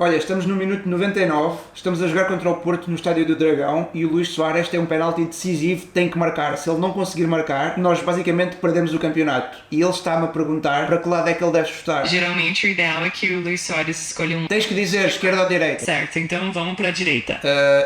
Olha, estamos no minuto 99, estamos a jogar contra o Porto no Estádio do Dragão e o Luís Soares tem um penalti decisivo, tem que marcar. Se ele não conseguir marcar, nós basicamente perdemos o campeonato. E ele está-me a perguntar para que lado é que ele deve chutar. Geralmente o ideal é que o Luís Soares escolha um... Tens que dizer esquerda ou direita. Certo, então vamos para a direita.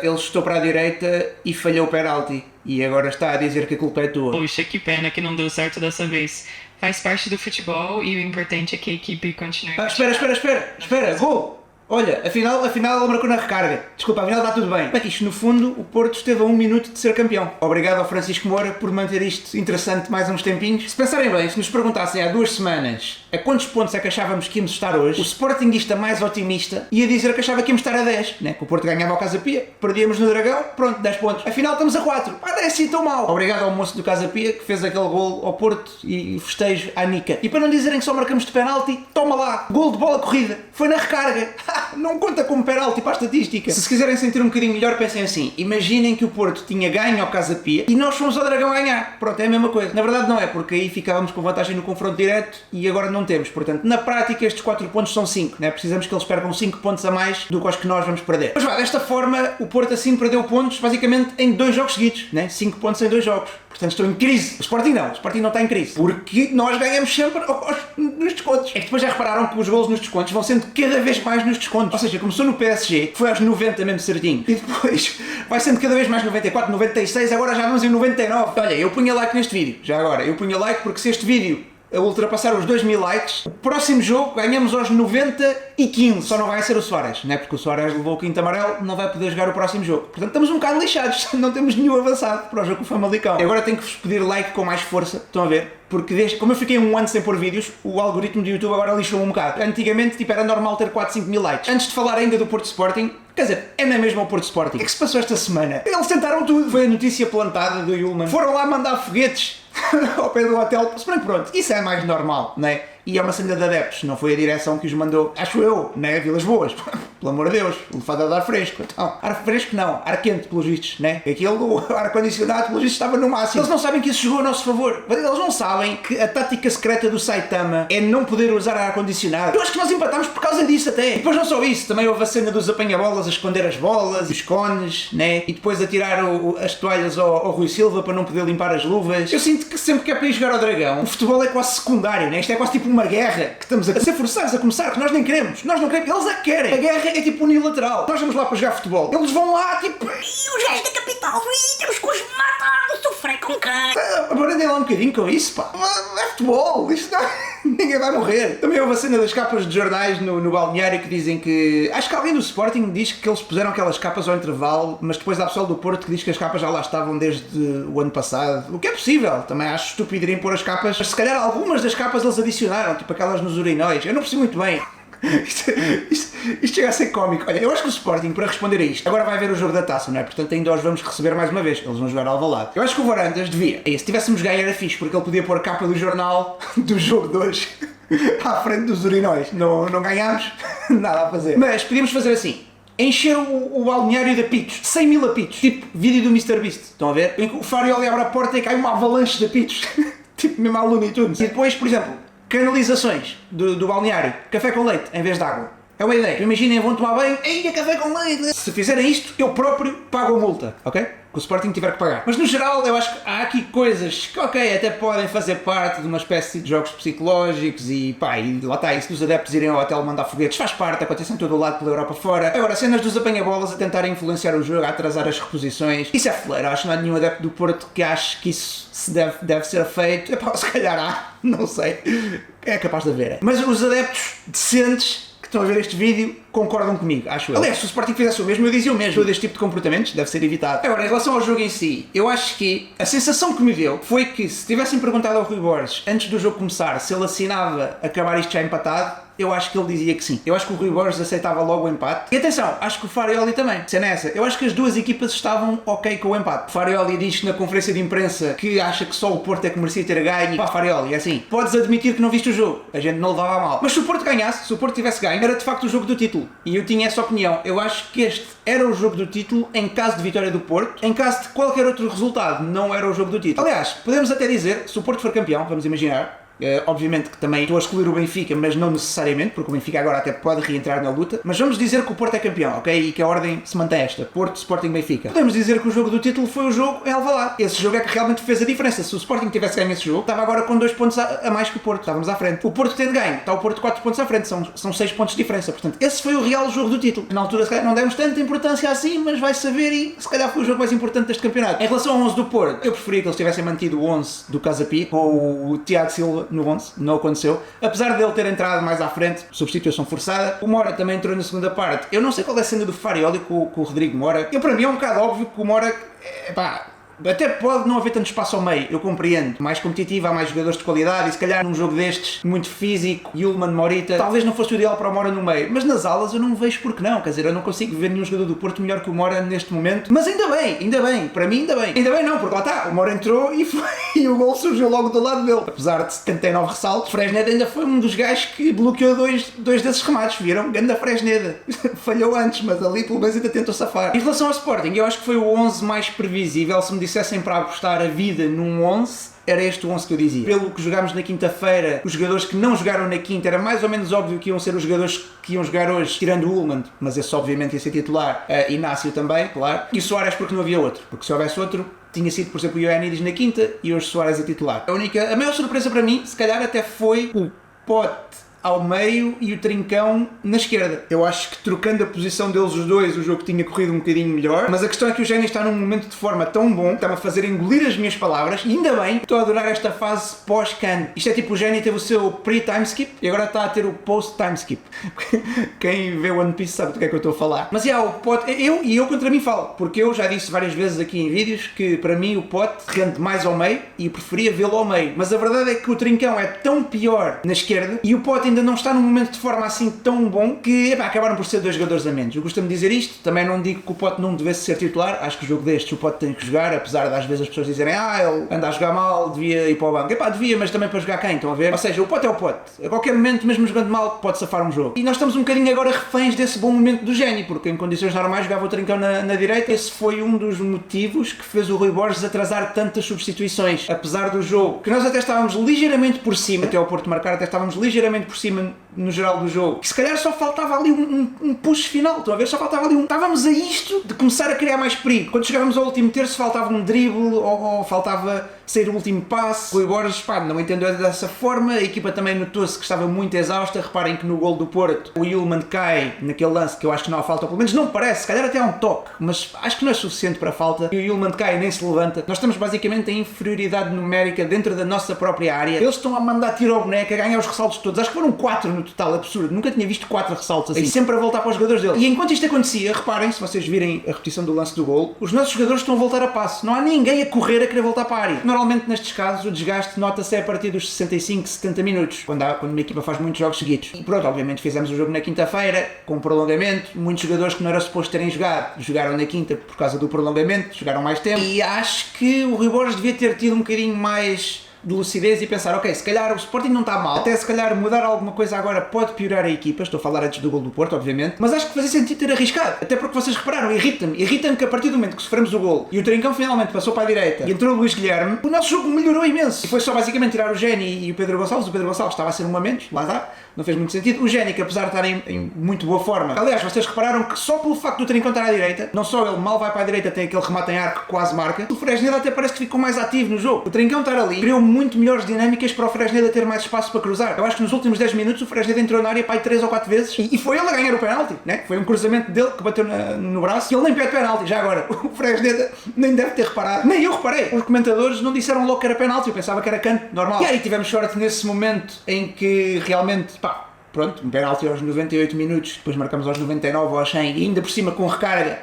Ele chutou para a direita e falhou o penalti. E agora está a dizer que a culpa é tua. Poxa, que pena que não deu certo dessa vez. Faz parte do futebol e o importante é que a equipe continue. Espera, gol! Olha, afinal ele marcou na recarga. Desculpa, afinal está tudo bem. Bem, isto no fundo, o Porto esteve a 1 minuto de ser campeão. Obrigado ao Francisco Moura por manter isto interessante mais uns tempinhos. Se pensarem bem, se nos perguntassem há 2 semanas a quantos pontos é que achávamos que íamos estar hoje, o Sportingista mais otimista ia dizer que achava que íamos estar a 10, né? Que o Porto ganhava ao Casa Pia, perdíamos no Dragão, pronto, 10 pontos. Afinal estamos a 4. Não é assim tão mal. Obrigado ao moço do Casa Pia que fez aquele gol ao Porto e festejo à Nica. E para não dizerem que só marcamos de penalti, toma lá, gol de bola corrida. Foi na recarga. Não conta como penalti para a estatística. Se quiserem sentir um bocadinho melhor, pensem assim. Imaginem que o Porto tinha ganho ao Casa Pia e nós fomos ao Dragão ganhar. Pronto, é a mesma coisa. Na verdade não é, porque aí ficávamos com vantagem no confronto direto e agora não temos. Portanto, na prática estes 4 pontos são 5, né? Precisamos que eles percam 5 pontos a mais do que os que nós vamos perder. Mas vá, desta forma o Porto assim perdeu pontos basicamente em 2 jogos seguidos, né? 5 pontos em 2 jogos. Portanto, estou em crise. O Sporting não está em crise. Porque nós ganhamos sempre nos descontos. É que depois já repararam que os golos nos descontos vão sendo cada vez mais nos descontos. Ou seja, começou no PSG, que foi aos 90 mesmo certinho. E depois vai sendo cada vez mais 94, 96, agora já vamos em 99. Olha, eu punha like neste vídeo. Já agora, eu punha like porque se este vídeo a ultrapassar os 2000 likes, o próximo jogo ganhamos aos 90-15. Só não vai ser o Soares, né? Porque o Soares levou o quinto amarelo, não vai poder jogar o próximo jogo. Portanto, estamos um bocado lixados, não temos nenhum avançado para o jogo com o Famalicão. E agora tenho que vos pedir like com mais força, estão a ver? Porque desde, como eu fiquei um ano sem pôr vídeos, o algoritmo do YouTube agora lixou-me um bocado. Antigamente, tipo, era normal ter 4, 5 mil likes. Antes de falar ainda do Porto Sporting, quer dizer, é na mesma o Porto Sporting. O que é que se passou esta semana? Eles tentaram tudo. Foi a notícia plantada do Yulman. Foram lá mandar foguetes ao pé do hotel. Se bem que pronto, isso é mais normal, não é? E é uma cena de adeptos, não foi a direção que os mandou, acho eu, né? Vilas Boas, pelo amor de Deus, levado de ar fresco. Então, ar fresco não, ar quente, pelos vistos, né? Aquilo, o ar-condicionado, pelos vistos, estava no máximo. Eles não sabem que isso jogou a nosso favor. Eles não sabem que a tática secreta do Saitama é não poder usar ar-condicionado. Eu acho que nós empatámos por causa disso até. E depois não só isso, também houve a cena dos apanha-bolas a esconder as bolas, os cones, né? E depois a tirar as toalhas ao Rui Silva para não poder limpar as luvas. Eu sinto que sempre que é para ir jogar ao Dragão, o futebol é quase secundário, né? Isto é quase tipo uma guerra que estamos a ser forçados a começar, que nós nem queremos. Nós não queremos, eles é que querem. A guerra é tipo unilateral. Nós vamos lá para jogar futebol. Eles vão lá tipo... E os gajos da capital, temos que os matar, sofrer com quem? Aprendem lá um bocadinho com isso, pá. É futebol, isto não... Ninguém vai morrer. Também houve a cena das capas de jornais no balneário que dizem que... Acho que alguém do Sporting diz que eles puseram aquelas capas ao intervalo, mas depois há pessoal do Porto que diz que as capas já lá estavam desde o ano passado. O que é possível. Também acho estúpido irem pôr as capas. Mas se calhar algumas das capas eles adicionaram, tipo aquelas nos urinóis. Eu não percebo muito bem. Isto chega a ser cómico. Olha, eu acho que o Sporting, para responder a isto, agora vai ver o jogo da taça, não é? Portanto ainda os vamos receber mais uma vez. Eles vão jogar ao Alvalade. Eu acho que o Varandas devia. Se tivéssemos ganho era fixe, porque ele podia pôr a capa do jornal do jogo de hoje à frente dos urinóis. Não ganhámos, nada a fazer. Mas podíamos fazer assim. Encher o balneário de apitos, 100 mil apitos, tipo vídeo do MrBeast, estão a ver? Em que o Farioli abre a porta e cai uma avalanche de apitos, tipo mesmo a Looney Tunes. E depois, por exemplo, canalizações do balneário, café com leite em vez de água. É uma ideia. Imaginem, vão tomar banho, ei, café com leite. Se fizerem isto, eu próprio pago a multa, ok? Que o Sporting tiver que pagar. Mas no geral, eu acho que há aqui coisas que, ok, até podem fazer parte de uma espécie de jogos psicológicos e pá, e lá está, isso dos adeptos irem ao hotel mandar foguetes, faz parte, acontece em todo o lado pela Europa fora. Agora, cenas dos apanha-bolas a tentarem influenciar o jogo, a atrasar as reposições, isso é fleiro. Acho que não há nenhum adepto do Porto que ache que isso se deve ser feito. Epá, se calhar há, não sei. É capaz de haver. Mas os adeptos decentes estão a ver este vídeo, concordam comigo, acho eu. Aliás, se o Sporting fizesse o mesmo, eu dizia o mesmo. Todo este tipo de comportamentos deve ser evitado. Agora, em relação ao jogo em si, eu acho que a sensação que me deu foi que se tivessem perguntado ao Rui Borges, antes do jogo começar, se ele assinava acabar isto já empatado, eu acho que ele dizia que sim. Eu acho que o Rui Borges aceitava logo o empate. E atenção, acho que o Farioli também. Se é nessa, eu acho que as duas equipas estavam ok com o empate. O Farioli diz na conferência de imprensa que acha que só o Porto é que merecia ter ganho. Pá, Farioli, é assim, podes admitir que não viste o jogo. A gente não levava a mal. Mas se o Porto ganhasse, se o Porto tivesse ganho, era de facto o jogo do título. E eu tinha essa opinião. Eu acho que este era o jogo do título em caso de vitória do Porto. Em caso de qualquer outro resultado, não era o jogo do título. Aliás, podemos até dizer, se o Porto for campeão, vamos imaginar, Obviamente que também estou a excluir o Benfica, mas não necessariamente, porque o Benfica agora até pode reentrar na luta. Mas vamos dizer que o Porto é campeão, ok? E que a ordem se mantém esta: Porto, Sporting, Benfica. Podemos dizer que o jogo do título foi o jogo em Alvalade. Esse jogo é que realmente fez a diferença. Se o Sporting tivesse ganho esse jogo, estava agora com 2 pontos a mais que o Porto. Estávamos à frente. O Porto tendo ganho, está o Porto 4 pontos à frente. São 6 pontos de diferença. Portanto, esse foi o real jogo do título. Na altura, se calhar, não demos tanta importância assim, mas vai saber, e se calhar foi o jogo mais importante deste campeonato. Em relação ao 11 do Porto, eu preferia que eles tivessem mantido o 11 do Casa Pia, com o Tiago Silva no 11. Não aconteceu. Apesar dele ter entrado mais à frente, substituição forçada. O Mora também entrou na segunda parte. Eu não sei qual é a cena do Farioli com o Rodrigo Mora. Para mim é um bocado óbvio que o Mora, até pode não haver tanto espaço ao meio, eu compreendo. Mais competitivo, há mais jogadores de qualidade e se calhar num jogo destes, muito físico, Yulman, Morita, talvez não fosse o ideal para o Mora no meio. Mas nas alas eu não vejo porque não. Quer dizer, eu não consigo ver nenhum jogador do Porto melhor que o Mora neste momento. Mas ainda bem, para mim ainda bem. Ainda bem não, porque lá está, o Mora entrou e o gol surgiu logo do lado dele. Apesar de 79 ressaltos, Fresneda ainda foi um dos gajos que bloqueou dois desses remates, viram? Ganda Fresneda. Falhou antes, mas ali pelo menos ainda tentou safar. Em relação ao Sporting, eu acho que foi o 11 mais previsível. Se me dissessem para apostar a vida num 11, era este o 11 que eu dizia. Pelo que jogámos na quinta-feira, os jogadores que não jogaram na quinta, era mais ou menos óbvio que iam ser os jogadores que iam jogar hoje, tirando o Ullmann, mas esse obviamente ia ser titular, Inácio também, claro, e Soares porque não havia outro, porque se houvesse outro, tinha sido, por exemplo, o Ioannidis na quinta e hoje Soares a titular. A maior surpresa para mim, se calhar até foi o Pote ao meio e o Trincão na esquerda. Eu acho que trocando a posição deles os dois, o jogo tinha corrido um bocadinho melhor, mas a questão é que o Géni está num momento de forma tão bom, está-me a fazer engolir as minhas palavras, e ainda bem, estou a adorar esta fase pós-can. Isto é tipo, o Géni teve o seu pre-time skip e agora está a ter o post-time skip. Quem vê One Piece sabe do que é que eu estou a falar. Mas o Pote, eu contra mim falo, porque eu já disse várias vezes aqui em vídeos que para mim o Pote rende mais ao meio e preferia vê-lo ao meio, mas a verdade é que o Trincão é tão pior na esquerda e o Pote ainda não está num momento de forma assim tão bom que acabaram por ser 2 jogadores a menos. Eu costumo dizer isto, também não digo que o Pote não devesse ser titular, acho que o jogo destes o Pote tem que jogar, apesar de às vezes as pessoas dizerem ele anda a jogar mal, devia ir para o banco. Devia, mas também para jogar quem? Estão a ver? Ou seja, o Pote é o Pote. A qualquer momento, mesmo jogando mal, pode safar um jogo. E nós estamos um bocadinho agora reféns desse bom momento do Géni, porque em condições normais jogava o Trincão na direita. Esse foi um dos motivos que fez o Rui Borges atrasar tantas substituições. Apesar do jogo, que nós até estávamos ligeiramente por cima, até ao Porto marcar, até estávamos ligeiramente por cima no geral do jogo, que se calhar só faltava ali um push final, estão a ver? Só faltava ali estávamos a isto de começar a criar mais perigo. Quando chegávamos ao último terço faltava um drible ou faltava sair o último passe. Rui Borges, não entendeu dessa forma, a equipa também notou-se que estava muito exausta. Reparem que no gol do Porto o Yulman cai naquele lance que eu acho que não há falta, ou pelo menos não parece, se calhar até há um toque, mas acho que não é suficiente para a falta, e o Yulman cai e nem se levanta. Nós estamos basicamente em inferioridade numérica dentro da nossa própria área. Eles estão a mandar tiro ao boneco, a ganhar os ressaltos todos, acho que foram 4 no total, absurdo, nunca tinha visto 4 ressaltos assim, e sempre a voltar para os jogadores dele. E enquanto isto acontecia, reparem, se vocês virem a repetição do lance do gol, os nossos jogadores estão a voltar a passe, não há ninguém a correr a querer voltar para a área. Normalmente nestes casos o desgaste nota-se a partir dos 65, 70 minutos, quando uma equipa faz muitos jogos seguidos. E pronto, obviamente fizemos o jogo na quinta-feira, com prolongamento, muitos jogadores que não era suposto terem jogado, jogaram na quinta por causa do prolongamento, jogaram mais tempo, e acho que o Rui Borges devia ter tido um bocadinho mais de lucidez e pensar, ok, se calhar o Sporting não está mal, até se calhar mudar alguma coisa agora pode piorar a equipa, estou a falar antes do gol do Porto, obviamente, mas acho que fazia sentido ter arriscado, até porque vocês repararam, irrita-me que a partir do momento que sofremos o gol e o Trincão finalmente passou para a direita e entrou o Luís Guilherme, o nosso jogo melhorou imenso, e foi só basicamente tirar o Géni e o Pedro Gonçalves estava a ser um a menos, lá está, não fez muito sentido, o Géni que apesar de estar em muito boa forma, aliás, vocês repararam que só pelo facto do Trincão estar à direita, não só ele mal vai para a direita, tem aquele remate em arco que quase marca, o Fresneda até parece que ficou mais ativo no jogo, o Trincão estar ali criou muito melhores dinâmicas para o Fresneda ter mais espaço para cruzar. Eu acho que nos últimos 10 minutos o Fresneda entrou na área para aí 3 ou 4 vezes e foi ele a ganhar o penalti, né? Foi um cruzamento dele que bateu no braço e ele nem pede penalti, já agora. O Fresneda nem deve ter reparado, nem eu reparei. Os comentadores não disseram logo que era penalti, eu pensava que era canto normal. E aí tivemos sorte nesse momento em que realmente, pronto, um penalti aos 98 minutos, depois marcamos aos 99 ou aos 100 e ainda por cima com recarga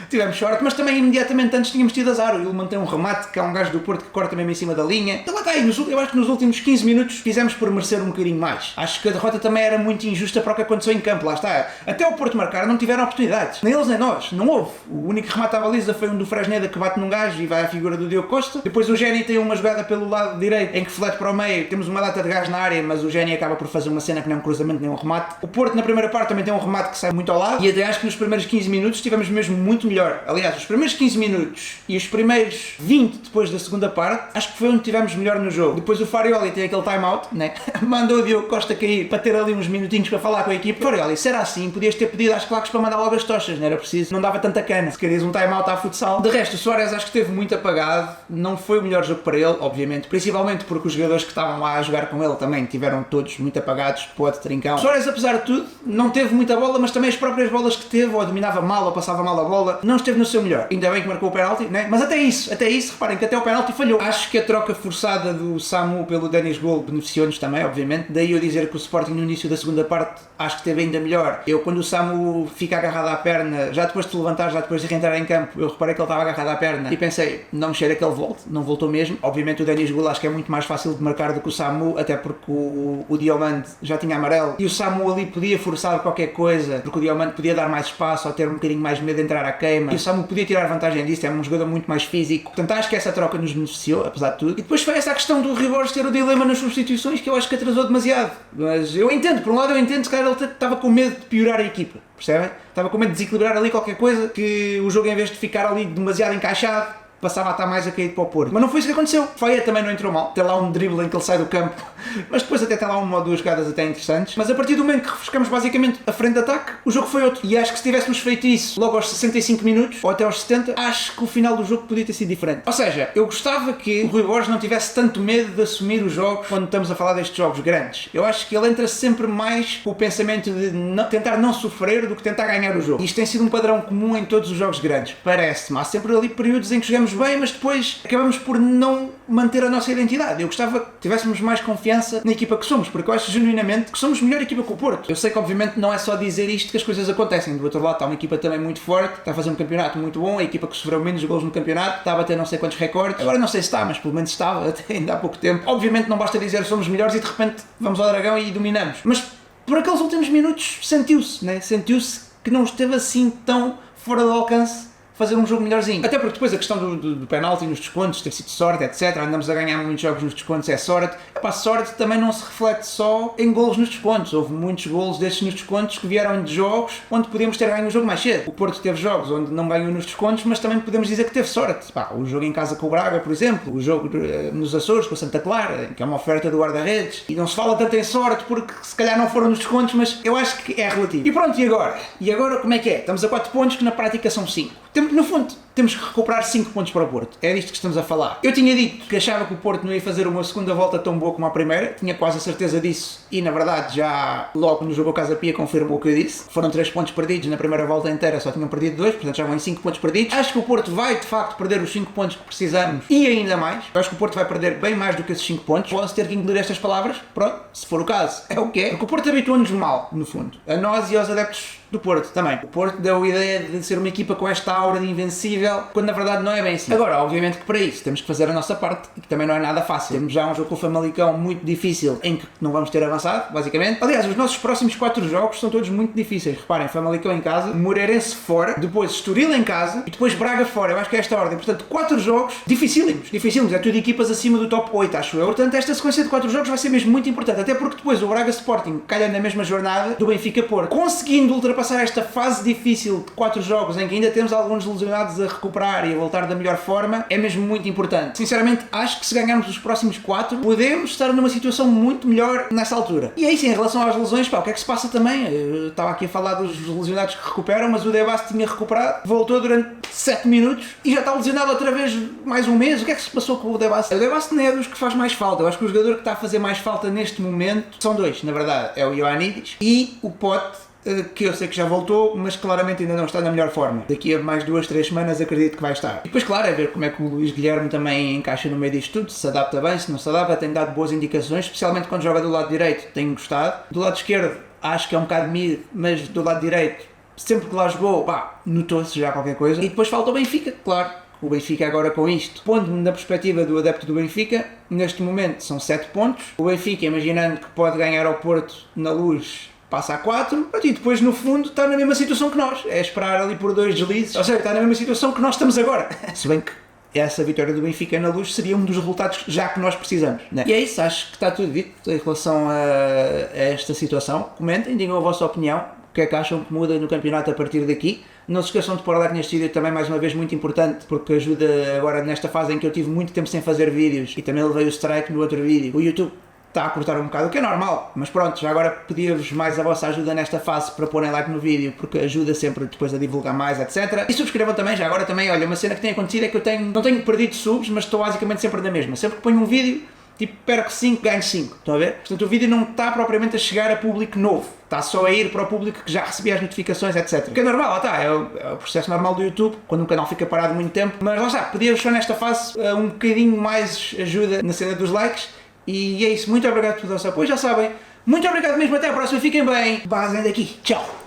tivemos sorte, mas também imediatamente antes tínhamos tido azar. Ele mantém um remate que é um gajo do Porto que corta mesmo em cima da linha. Então lá está aí, eu acho que nos últimos 15 minutos fizemos por merecer um bocadinho mais. Acho que a derrota também era muito injusta para o que aconteceu em campo, lá está. Até o Porto marcar não tiveram oportunidades, nem eles nem nós, não houve. O único remate à baliza foi um do Fresneda que bate num gajo e vai à figura do Diogo Costa. Depois o Géni tem uma jogada pelo lado direito em que flete para o meio, temos uma data de gás na área, mas o Géni acaba por fazer uma cena que não é um cruzamento nem um remate. O Porto na primeira parte também tem um remate que sai muito ao lado e até acho que nos primeiros 15 minutos tivemos mesmo muito muito melhor. Aliás, os primeiros 15 minutos e os primeiros 20 depois da segunda parte, acho que foi onde tivemos melhor no jogo. Depois o Farioli tem aquele time-out, né? Mandou o Diogo Costa cair para ter ali uns minutinhos para falar com a equipe. Farioli, se era assim, podias ter pedido às claques para mandar logo as tochas, não era preciso, não dava tanta cana. Se querias um time-out à futsal. De resto, o Soares acho que esteve muito apagado, não foi o melhor jogo para ele, obviamente, principalmente porque os jogadores que estavam lá a jogar com ele também tiveram todos muito apagados, pode trincão. O Soares, apesar de tudo, não teve muita bola, mas também as próprias bolas que teve, ou dominava mal, ou passava mal a bola, não esteve no seu melhor. Ainda bem que marcou o penalti, né? Mas até isso, reparem que até o penalti falhou. Acho que a troca forçada do Samu pelo Denis Gol beneficiou-nos também, obviamente. Daí eu dizer que o Sporting no início da segunda parte acho que teve ainda melhor. Eu, quando o Samu fica agarrado à perna, já depois de se levantar, já depois de reentrar em campo, eu reparei que ele estava agarrado à perna e pensei, não cheira que ele volte, não voltou mesmo. Obviamente o Denis Gol acho que é muito mais fácil de marcar do que o Samu, até porque o Diomande já tinha amarelo e o Samu ali podia forçar qualquer coisa, porque o Diomande podia dar mais espaço ou ter um bocadinho mais medo de entrar à queima, e o Samu podia tirar vantagem disso, é um jogador muito mais físico. Portanto, acho que essa troca nos beneficiou, apesar de tudo. E depois foi essa a questão do Rui Borges ter o dilema nas substituições, que eu acho que atrasou demasiado. Mas eu entendo, por um lado eu entendo, se calhar ele estava com medo de piorar a equipa, percebem? Estava com medo de desequilibrar ali qualquer coisa, que o jogo, em vez de ficar ali demasiado encaixado, passava a estar mais a cair para o Porto. Mas não foi isso que aconteceu. Faia também não entrou mal. Tem lá um drible em que ele sai do campo, mas depois até tem lá uma ou duas jogadas até interessantes. Mas a partir do momento que refrescamos basicamente a frente de ataque, o jogo foi outro. E acho que se tivéssemos feito isso logo aos 65 minutos, ou até aos 70, acho que o final do jogo podia ter sido diferente. Ou seja, eu gostava que o Rui Borges não tivesse tanto medo de assumir os jogos quando estamos a falar destes jogos grandes. Eu acho que ele entra sempre mais com o pensamento de tentar não sofrer do que tentar ganhar o jogo. E isto tem sido um padrão comum em todos os jogos grandes. Parece-me. Há sempre ali períodos em que jogamos bem, mas depois acabamos por não manter a nossa identidade. Eu gostava que tivéssemos mais confiança na equipa que somos, porque eu acho genuinamente que somos melhor equipa que o Porto. Eu sei que obviamente não é só dizer isto que as coisas acontecem. Do outro lado está uma equipa também muito forte, está a fazer um campeonato muito bom, a equipa que sofreu menos golos no campeonato, está a bater não sei quantos recordes. Agora não sei se está, mas pelo menos estava até ainda há pouco tempo. Obviamente não basta dizer somos melhores e de repente vamos ao Dragão e dominamos. Mas por aqueles últimos minutos sentiu-se, né? Sentiu-se que não esteve assim tão fora do alcance fazer um jogo melhorzinho. Até porque depois a questão do penalti nos descontos, ter sido sorte, etc. Andamos a ganhar muitos jogos nos descontos, é sorte. Epá, sorte também não se reflete só em golos nos descontos. Houve muitos golos desses nos descontos que vieram de jogos onde podíamos ter ganho o jogo mais cedo. O Porto teve jogos onde não ganhou nos descontos, mas também podemos dizer que teve sorte. Epá, o jogo em casa com o Braga, por exemplo, o jogo nos Açores com o Santa Clara, que é uma oferta do guarda-redes. E não se fala tanto em sorte porque se calhar não foram nos descontos, mas eu acho que é relativo. E pronto, e agora? E agora como é que é? Estamos a 4 pontos que na prática são 5. No fundo, temos que recuperar 5 pontos para o Porto. É disto que estamos a falar. Eu tinha dito que achava que o Porto não ia fazer uma segunda volta tão boa como a primeira. Tinha quase a certeza disso. E, na verdade, já logo no jogo Casa Pia confirmou o que eu disse. Foram 3 pontos perdidos na primeira volta inteira. Só tinham perdido 2. Portanto, já vão em 5 pontos perdidos. Acho que o Porto vai, de facto, perder os 5 pontos que precisamos. E ainda mais. Eu acho que o Porto vai perder bem mais do que esses 5 pontos. Posso ter que engolir estas palavras? Pronto. Se for o caso, é o que é. Porque o Porto habituou-nos mal, no fundo. A nós e aos adeptos do Porto também. O Porto deu a ideia de ser uma equipa com esta aura de invencível, quando na verdade não é bem assim. Agora, obviamente que para isso temos que fazer a nossa parte, e que também não é nada fácil. Temos já um jogo com o Famalicão muito difícil, em que não vamos ter avançado, basicamente. Aliás, os nossos próximos 4 jogos são todos muito difíceis. Reparem, Famalicão em casa, Moreirense fora, depois Estoril em casa, e depois Braga fora. Eu acho que é esta ordem. Portanto, 4 jogos dificílimos. Dificílimos. É tudo equipas acima do top 8, acho eu. Portanto, esta sequência de 4 jogos vai ser mesmo muito importante, até porque depois o Braga Sporting calha na mesma jornada do Benfica Porto. Conseguindo ultrapassar esta fase difícil de 4 jogos em que ainda temos alguns lesionados a recuperar e a voltar da melhor forma, é mesmo muito importante. Sinceramente, acho que se ganharmos os próximos 4, podemos estar numa situação muito melhor nessa altura. E aí sim, em relação às lesões, pá, o que é que se passa também? Eu estava aqui a falar dos lesionados que recuperam, mas o Debas tinha recuperado, voltou durante 7 minutos e já está lesionado outra vez mais um mês. O que é que se passou com o Debas? O Debas não é dos que faz mais falta. Eu acho que o jogador que está a fazer mais falta neste momento são 2, na verdade. É o Ioannidis e o Pote, que eu sei que já voltou, mas claramente ainda não está na melhor forma. Daqui a mais 2, 3 semanas acredito que vai estar. E depois, claro, é ver como é que o Luís Guilherme também encaixa no meio disto tudo, se adapta bem, se não se adapta, tem dado boas indicações, especialmente quando joga do lado direito, tenho gostado. Do lado esquerdo, acho que é um bocado mid, mas do lado direito, sempre que lá jogou, pá, notou-se já qualquer coisa. E depois falta o Benfica, claro. O Benfica agora com isto, pondo-me na perspectiva do adepto do Benfica, neste momento são 7 pontos. O Benfica, imaginando que pode ganhar ao Porto na Luz, passa a 4, e depois no fundo está na mesma situação que nós, é esperar ali por 2 deslizes, ou seja, está na mesma situação que nós estamos agora. Se bem que essa vitória do Benfica na Luz seria um dos resultados já que nós precisamos, né? E é isso, acho que está tudo dito em relação a esta situação. Comentem, digam a vossa opinião. o que é que acham que muda no campeonato a partir daqui. Não se esqueçam de pôr like neste vídeo também, mais uma vez, muito importante, porque ajuda agora nesta fase em que eu tive muito tempo sem fazer vídeos e também levei o strike no outro vídeo. O YouTube está a cortar um bocado, o que é normal, mas pronto, já agora pedia-vos mais a vossa ajuda nesta fase para porem like no vídeo, porque ajuda sempre depois a divulgar mais, etc. E subscrevam também, já agora também, olha, uma cena que tem acontecido é que eu não tenho perdido subs, mas estou basicamente sempre na mesma. Sempre que ponho um vídeo, tipo, perco 5, ganho 5, estão a ver? Portanto, o vídeo não está propriamente a chegar a público novo, está só a ir para o público que já recebia as notificações, etc. O que é normal, lá está, é o processo normal do YouTube, quando um canal fica parado muito tempo, mas lá está, pedia-vos só nesta fase um bocadinho mais ajuda na cena dos likes. E é isso, muito obrigado pelo vosso apoio, já sabem, muito obrigado mesmo, até à próxima, fiquem bem, basem daqui, tchau!